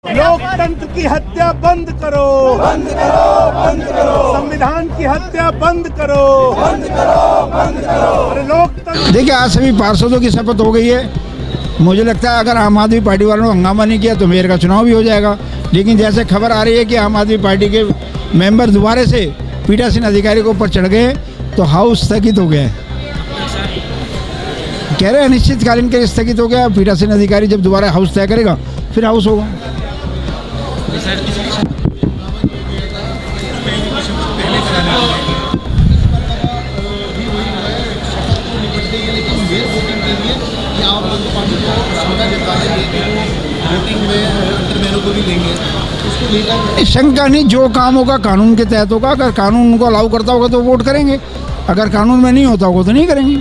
लोकतंत्र की हत्या बंद करो, बंद करो, बंद करो। संविधान की हत्या बंद करो, बंद करो, बंद करो। अरे लोकतंत्र। देखिए, आज सभी पार्षदों की शपथ हो गई है। मुझे लगता है अगर आम आदमी पार्टी वालों ने हंगामा नहीं किया तो मेयर का चुनाव भी हो जाएगा। लेकिन जैसे खबर आ रही है कि आम आदमी पार्टी के मेंबर दोबारा से पीठासीन अधिकारी के ऊपर चढ़ गए तो हाउस स्थगित हो गया है। कह रहे हैं अनिश्चितकालीन के लिए स्थगित हो गया। पीठासीन अधिकारी जब दोबारा हाउस तय करेगा फिर हाउस होगा। शंका नहीं, जो काम होगा कानून के तहत होगा। अगर कानून उनको अलाउ करता होगा तो वोट करेंगे, अगर कानून में नहीं होता होगा तो नहीं करेंगे।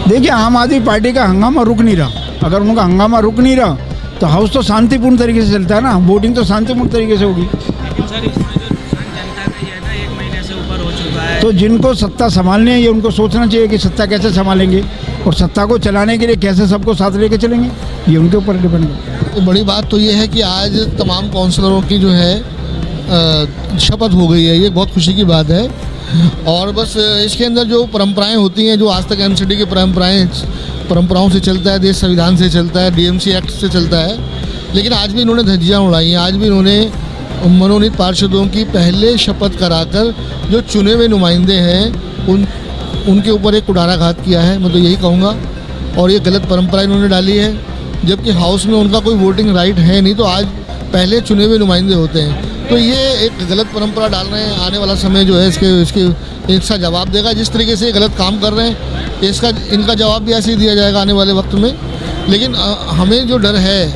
देखिए, आम आदमी पार्टी का हंगामा रुक नहीं रहा। अगर उनका हंगामा रुक नहीं रहा तो हाउस तो शांतिपूर्ण तरीके से चलता है ना, वोटिंग तो शांतिपूर्ण तरीके से होगी। तो जिनको सत्ता संभालनी है ये उनको सोचना चाहिए कि सत्ता कैसे संभालेंगे और सत्ता को चलाने के लिए कैसे सबको साथ लेके चलेंगे, ये उनके ऊपर डिपेंड है। तो बड़ी बात तो ये है कि आज तमाम काउंसलरों की जो है शपथ हो गई है, ये बहुत खुशी की बात है। और बस इसके अंदर जो परंपराएं होती हैं, जो आज तक एमसीडी की परंपराओं से चलता है, देश संविधान से चलता है, डीएमसी एक्ट से चलता है, लेकिन आज भी इन्होंने धज्जियाँ उड़ाई हैं। आज भी इन्होंने मनोनीत पार्षदों की पहले शपथ कराकर जो चुने हुए नुमाइंदे हैं उनके ऊपर एक कुठाराघात किया है, मैं तो यही कहूँगा। और ये गलत परंपरा इन्होंने डाली है, जबकि हाउस में उनका कोई वोटिंग राइट है नहीं, तो आज पहले चुने हुए नुमाइंदे होते हैं। तो ये एक गलत परंपरा डाल रहे हैं। आने वाला समय जो है इसका जवाब देगा। जिस तरीके से ये गलत काम कर रहे हैं इनका जवाब भी ऐसे ही दिया जाएगा आने वाले वक्त में। लेकिन हमें जो डर है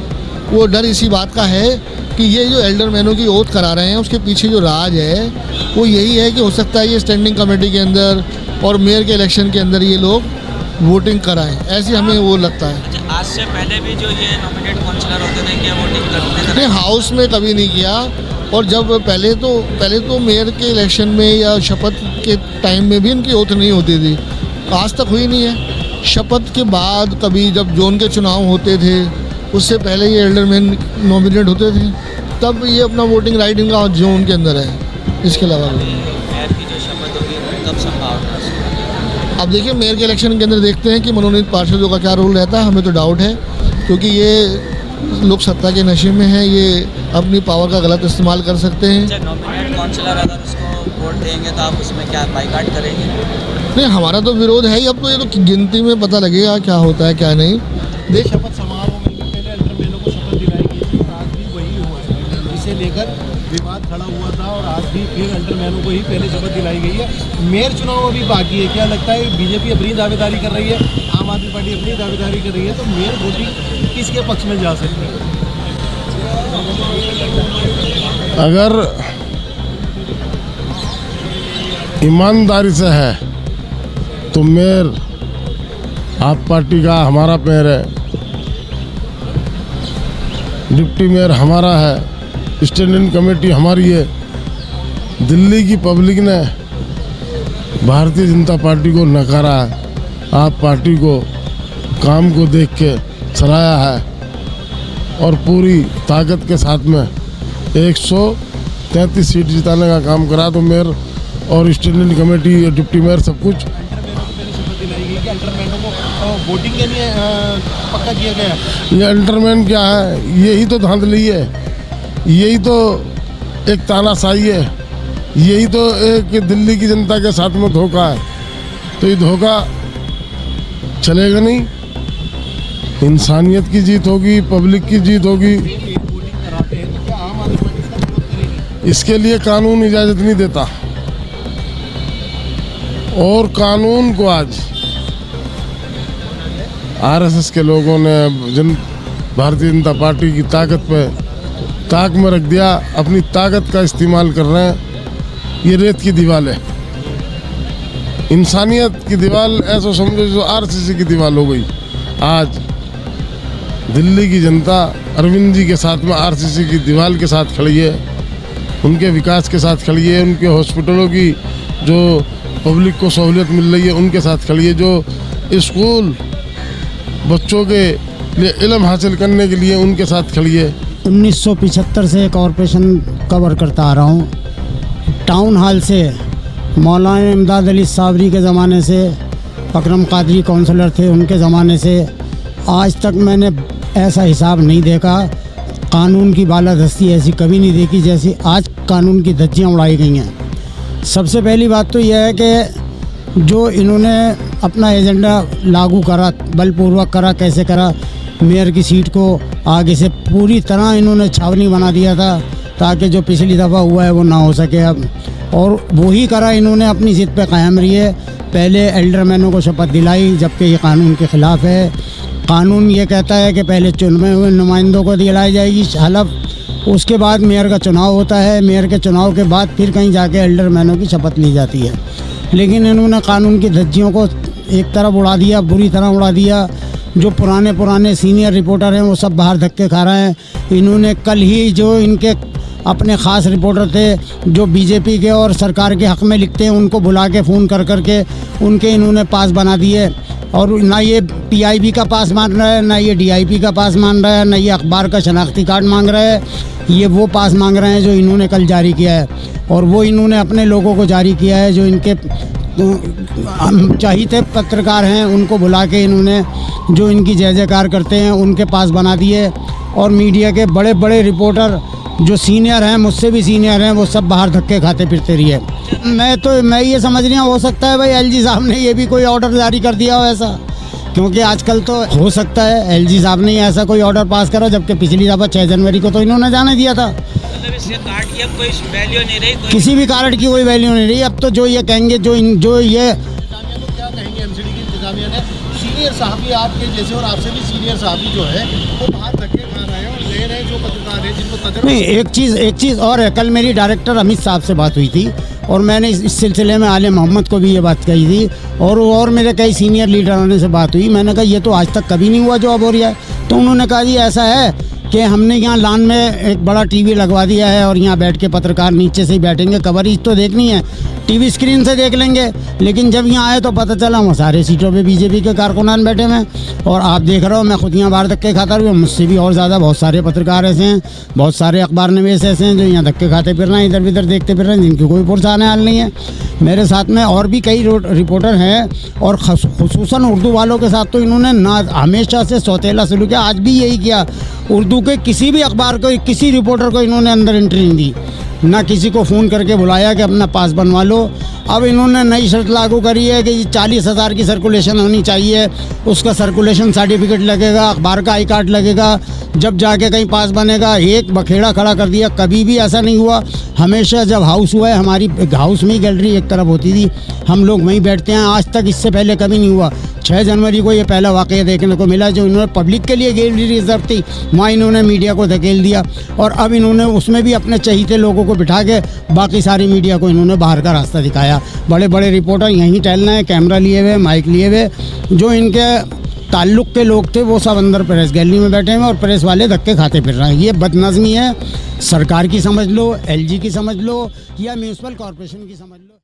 वो डर इसी बात का है कि ये जो एल्डरमैनों की ओथ करा रहे हैं उसके पीछे जो राज है वो यही है कि हो सकता है ये स्टैंडिंग कमेटी के अंदर और मेयर के इलेक्शन के अंदर ये लोग वोटिंग कराएं, ऐसे हमें वो लगता है। आज से पहले भी जो ये नॉमिनेट काउंसलर होते थे क्या वोटिंग करते थे? नहीं, हाउस में कभी नहीं किया। और जब पहले तो मेयर के इलेक्शन में या शपथ के टाइम में भी इनकी ओथ नहीं होती थी, आज तक हुई नहीं है। शपथ के बाद कभी जब जोन के चुनाव होते थे उससे पहले ये एल्डरमैन नॉमिनेट होते थे, तब ये अपना वोटिंग राइट इनका जोन के अंदर है। इसके अलावा मेयर की जो शपथ होगी कब संभावना है? अब देखिए, मेयर के इलेक्शन के अंदर देखते हैं कि मनोनीत पार्षदों का क्या रोल रहता है। हमें तो डाउट है, क्योंकि ये लोग सत्ता के नशे में हैं, ये अपनी पावर का गलत इस्तेमाल कर सकते हैं। नॉमिनेट काउंसलर अगर उसको वोट देंगे तो आप उसमें क्या बाइकाट करेंगे? नहीं, हमारा तो विरोध है ही। अब तो ये तो गिनती में पता लगेगा क्या होता है क्या नहीं। देश शपथ समारोह में पहले एल्डरमैनों को शपथ दिलाई गई थी और आज भी वही हुआ है। इसे लेकर विवाद खड़ा हुआ था और आज भी फिर एल्डरमैनों को ही पहले शपथ दिलाई गई है। मेयर चुनाव अभी बाकी है। क्या लगता है बीजेपी अपनी दावेदारी कर रही है, आम आदमी पार्टी अपनी दावेदारी कर रही है, तो मेयर वोटिंग किसके पक्ष में जा सकती है? अगर ईमानदारी से है तो मेयर आप पार्टी का हमारा मेयर है, डिप्टी मेयर हमारा है, स्टैंडिंग कमेटी हमारी है। दिल्ली की पब्लिक ने भारतीय जनता पार्टी को नकारा है, आप पार्टी को काम को देख के सराहा है और पूरी ताकत के साथ में 133 सीट जिताने का काम करा। तो मेयर और स्टैंडिंग कमेटी और डिप्टी मेयर सब कुछ वोटिंग के लिए पक्का किया गया है। ये अल्टरमैन क्या है? यही तो धांधली है, यही तो एक तानाशाही है, यही तो एक दिल्ली की जनता के साथ में धोखा है। तो ये धोखा चलेगा नहीं। इंसानियत की जीत होगी, पब्लिक की जीत होगी। इसके लिए कानून इजाज़त नहीं देता और कानून को आज आरएसएस के लोगों ने भारतीय जनता पार्टी की ताकत पे ताक में रख दिया। अपनी ताकत का इस्तेमाल कर रहे हैं। ये रेत की दीवार है, इंसानियत की दीवार ऐसा समझो जो आरसीसी की दीवार हो गई। आज दिल्ली की जनता अरविंद जी के साथ में आरसीसी की दीवार के साथ खड़ी है, उनके विकास के साथ खड़ी है। उनके हॉस्पिटलों की जो पब्लिक को सहूलियत मिल रही है उनके साथ खड़ी है। जो स्कूल बच्चों के लिए इल्म हासिल करने के लिए उनके साथ खड़ी है। 1975 से कॉरपोरेशन कवर करता आ रहा हूँ। टाउन हॉल से मौलाना इमदाद अली साबरी के ज़माने से, अकरम कादरी काउंसलर थे उनके ज़माने से आज तक मैंने ऐसा हिसाब नहीं देखा। कानून की बालादस्ती ऐसी कभी नहीं देखी जैसी आज कानून की धज्जियाँ उड़ाई गई हैं। सबसे पहली बात तो यह है कि जो इन्होंने अपना एजेंडा लागू करा, बलपूर्वक करा, कैसे करा, मेयर की सीट को आगे से पूरी तरह इन्होंने छावनी बना दिया था ताकि जो पिछली दफ़ा हुआ है वो ना हो सके अब, और वही करा इन्होंने। अपनी ज़िद पे कायम रही है। पहले एल्डरमैनों को शपथ दिलाई जबकि ये कानून के ख़िलाफ़ है। कानून ये कहता है कि पहले चुने हुए नुमाइंदों को दिलाई जाएगी हलफ, उसके बाद मेयर का चुनाव होता है, मेयर के चुनाव के बाद फिर कहीं जाके एल्डरमैनों की शपथ ली जाती है। लेकिन इन्होंने कानून की धज्जियों को एक तरफ उड़ा दिया, बुरी तरह उड़ा दिया। जो पुराने सीनियर रिपोर्टर हैं वो सब बाहर धक्के खा रहे हैं। इन्होंने कल ही जो इनके अपने ख़ास रिपोर्टर थे जो बीजेपी के और सरकार के हक़ में लिखते हैं उनको बुला के फ़ोन कर के उनके इन्होंने पास बना दिए। और ना ये पीआईबी का पास मांग रहा है, ना ये डीआईपी का पास मांग रहा है, ना ये अखबार का शनाख्ती कार्ड मांग रहा है। ये वो पास मांग रहे हैं जो इन्होंने कल जारी किया है, और वो इन्होंने अपने लोगों को जारी किया है जो इनके चाहिए पत्रकार हैं उनको बुला के इन्होंने जो इनकी जय जयकार करते हैं उनके पास बना दिए। और मीडिया के बड़े बड़े रिपोर्टर जो सीनियर हैं, मुझसे भी सीनियर हैं, वो सब बाहर धक्के खाते फिरते रही है। मैं ये समझ रही हूँ हो सकता है भाई एलजी साहब ने ये भी कोई ऑर्डर जारी कर दिया हो ऐसा, क्योंकि आजकल तो हो सकता है एलजी साहब ने ऐसा कोई ऑर्डर पास करा, जबकि पिछली दफ़ा 6 जनवरी को तो इन्होंने जाने दिया था। कार्ड की अब कोई वैल्यू नहीं रही, किसी भी कार्ड की कोई वैल्यू नहीं रही। अब तो जो ये कहेंगे जो ये क्या कहेंगे एमसीडी की इंतजामिया ने, सीनियर साहबी आपके जैसे और आपसे भी सीनियर साहबी जो है वो बाहर धक्के खा रहे हैं और ले रहे हैं जो पत्रकार हैं जिनको तजर्बा नहीं। एक चीज़ और है, कल मेरी डायरेक्टर अमित साहब से बात हुई थी और मैंने इस सिलसिले में आले मोहम्मद को भी ये बात कही थी, और मेरे कई सीनियर लीडरों से बात हुई। मैंने कहा ये तो आज तक कभी नहीं हुआ जो अब हो रहा है। तो उन्होंने कहा जी ऐसा है कि हमने यहाँ लान में एक बड़ा टीवी लगवा दिया है और यहाँ बैठ के पत्रकार नीचे से ही बैठेंगे, कवरेज तो देखनी है टीवी स्क्रीन से देख लेंगे। लेकिन जब यहाँ आए तो पता चला वहाँ सारे सीटों पे बीजेपी के कारकुनान बैठे हुए हैं, और आप देख रहे हो मैं खुद यहाँ बाहर धक्के खाता रहा हूँ। मुझसे भी और ज़्यादा बहुत सारे पत्रकार ऐसे हैं, बहुत सारे अखबार नवीस ऐसे हैं जो यहाँ धक्के खाते फिर रहे हैं, इधर उधर देखते फिर रहे हैं, जिनकी कोई पुरसाने हाल नहीं है। मेरे साथ में और भी कई रिपोर्टर हैं, और खुसूसन उर्दू वालों के साथ तो इन्होंने ना हमेशा से सौतेला सलूक किया, आज भी यही किया। उर्दू के किसी भी अखबार को, किसी रिपोर्टर को इन्होंने अंदर एंट्री नहीं दी, ना किसी को फ़ोन करके बुलाया कि अपना पास बनवा लो। अब इन्होंने नई शर्त लागू करी है कि 40,000 की सर्कुलेशन होनी चाहिए, उसका सर्कुलेशन सर्टिफिकेट लगेगा, अखबार का आई कार्ड लगेगा, जब जाके कहीं पास बनेगा। एक बखेड़ा खड़ा कर दिया, कभी भी ऐसा नहीं हुआ। हमेशा जब हाउस हुआ है, हमारी हाउस में ही गैलरी एक तरफ होती थी, हम लोग वहीं बैठते हैं, आज तक इससे पहले कभी नहीं हुआ। 6 जनवरी को ये पहला वाक़या देखने को मिला जो इन्होंने पब्लिक के लिए गैलरी रिजर्व थी, वहाँ इन्होंने मीडिया को धकेल दिया, और अब इन्होंने उसमें भी अपने चहीते लोगों को बिठा के बाकी सारी मीडिया को इन्होंने बाहर का रास्ता दिखाया। बड़े बड़े रिपोर्टर यहीं टहल रहे हैं, कैमरा लिए हुए, माइक लिए हुए, जो इनके ताल्लुक़ के लोग थे वो सब अंदर प्रेस गैलरी में बैठे हैं और प्रेस वाले धक्के खाते फिर रहे हैं। ये बदनज़मी है, सरकार की समझ लो, एलजी की समझ लो, या म्यूनसिपल कॉरपोरेशन की समझ लो।